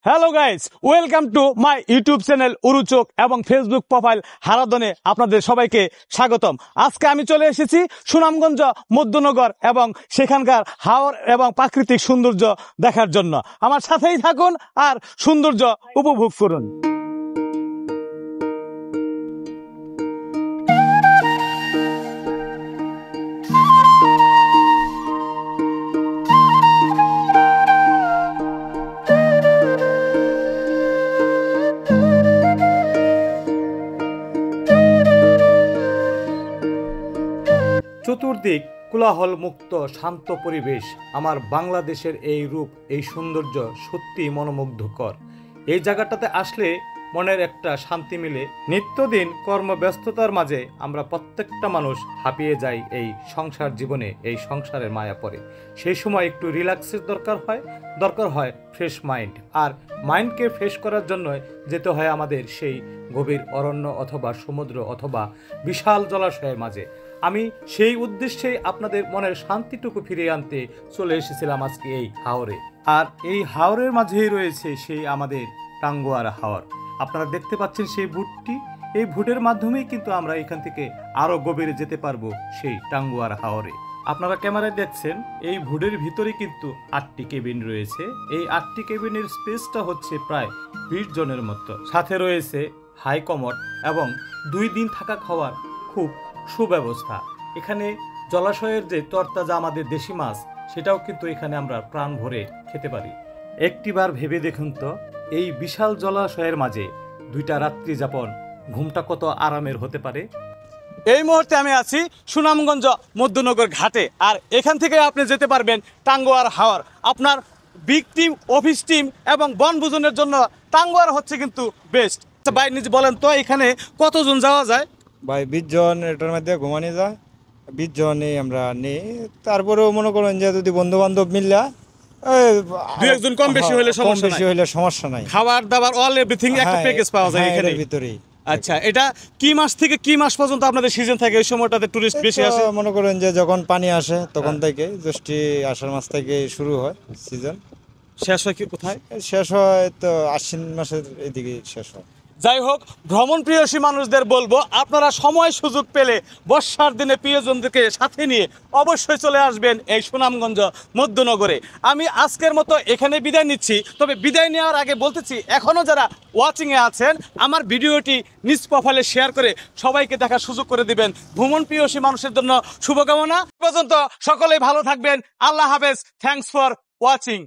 Hello guys, welcome to my YouTube channel উরুচোক এবং Facebook profile হারাদনে আপনাদের সবাইকে স্বাগতম। আজকে আমি চলে এসেছি সুনামগঞ্জ মধ্যনগর এবং সেখানকার হাওর এবং প্রাকৃতিক সৌন্দর্য দেখার জন্য। আমার সাথেই থাকুন আর সৌন্দর্য উপভোগ করুন। চতুর্দিক কোলাহল মুক্ত শান্ত পরিবেশ। আমার বাংলাদেশের এই রূপ, এই সৌন্দর্য সত্যি মনোমুগ্ধকর। এই জায়গাটাতে আসলে মনের একটা শান্তি মিলে। নিত্যদিন কর্মব্যস্ততার মাঝে আমরা প্রত্যেকটা মানুষ হাঁপিয়ে যাই এই সংসার জীবনে, এই সংসারের মায়া পড়ে। সেই সময় একটু রিল্যাক্সের দরকার হয় ফ্রেশ মাইন্ড। আর মাইন্ডকে ফ্রেশ করার জন্য যেতে হয় আমাদের সেই গভীর অরণ্য অথবা সমুদ্র অথবা বিশাল জলাশয়ের মাঝে। আমি সেই উদ্দেশ্যেই আপনাদের মনের শান্তিটুকু ফিরিয়ে আনতে চলে এসেছিলাম আজকে এই হাওরে। আর এই হাওরের মাঝেই রয়েছে সেই আমাদের টাঙ্গুয়ার হাওর। আপনারা দেখতে পাচ্ছেন সেই ভুটটি, এই ভুটের মাধ্যমেই কিন্তু আমরা এখান থেকে আরো গভীরে যেতে পারবো সেই টাঙ্গুয়ার হাওরে। আপনারা ক্যামেরায় দেখছেন এই ভুটের ভিতরে কিন্তু 8টি কেবিন রয়েছে। এই 8টি কেবিনের স্পেসটা হচ্ছে প্রায় 20 জনের মতো। সাথে রয়েছে হাই কমোড এবং 2 দিন থাকা খাওয়ার খুব সুব্যবস্থা। এখানে জলাশয়ের যে তরতাজা আমাদের দেশি মাছ, সেটাও কিন্তু এখানে আমরা প্রাণ ভরে খেতে পারি। একটিবার ভেবে দেখুন তো, এই বিশাল জলাশয়ের মাঝে 2টা রাত্রি যাপন, ঘুমটা কত আরামের হতে পারে। এই মুহূর্তে আমি আছি সুনামগঞ্জ মধ্যনগর ঘাটে, আর এখান থেকে আপনি যেতে পারবেন টাঙ্গুয়ার হাওর। আপনার বিগ টিম, অফিস টিম এবং বনভোজনের জন্য টাঙ্গুয়ার হচ্ছে কিন্তু বেস্ট। ভাই নিজে বলেন তো, এখানে কতজন যাওয়া যায়? ভাই 20 জন এটার মধ্যে ঘুমানি যায়, 20 জনই আমরা নেই। তারপরেও মনে করেন যে যদি বন্ধু বান্ধব মিললে 2-1 কম বেশি হলে সমস্যা নাই। খাবার দাবার অল এভরিথিং একটা প্যাকেজ পাওয়া যায় এখানে ভিতরেই। আচ্ছা, এটা কি মাস থেকে কি মাস পর্যন্ত আপনাদের সিজন থাকে? ওই সময়টাতে টুরিস্ট বেশি আসে? মনে করেন যে যখন পানি আসে তখন থেকে, জ্যৈষ্ঠ আষাঢ় মাস থেকে শুরু হয় সিজন। শেষ হয় কি কোথায়? শেষ হয় তো আশ্বিন মাসের এদিকে শেষ হয়। যাই হোক, ভ্রমণ প্রিয়সী মানুষদের বলবো, আপনারা সময় সুযোগ পেলে বর্ষার দিনে প্রিয়জনদেরকে সাথে নিয়ে অবশ্যই চলে আসবেন এই সুনামগঞ্জ মধ্যনগরে। আমি আজকের মতো এখানে বিদায় নিচ্ছি। তবে বিদায় নেওয়ার আগে বলতেছি, এখনও যারা ওয়াচিংয়ে আছেন আমার ভিডিওটি নিজ প্রোফাইলে শেয়ার করে সবাইকে দেখার সুযোগ করে দিবেন। ভ্রমণ প্রিয়সী মানুষের জন্য শুভকামনা। পর্যন্ত সকলেই ভালো থাকবেন। আল্লাহ হাফেজ। Thanks for watching.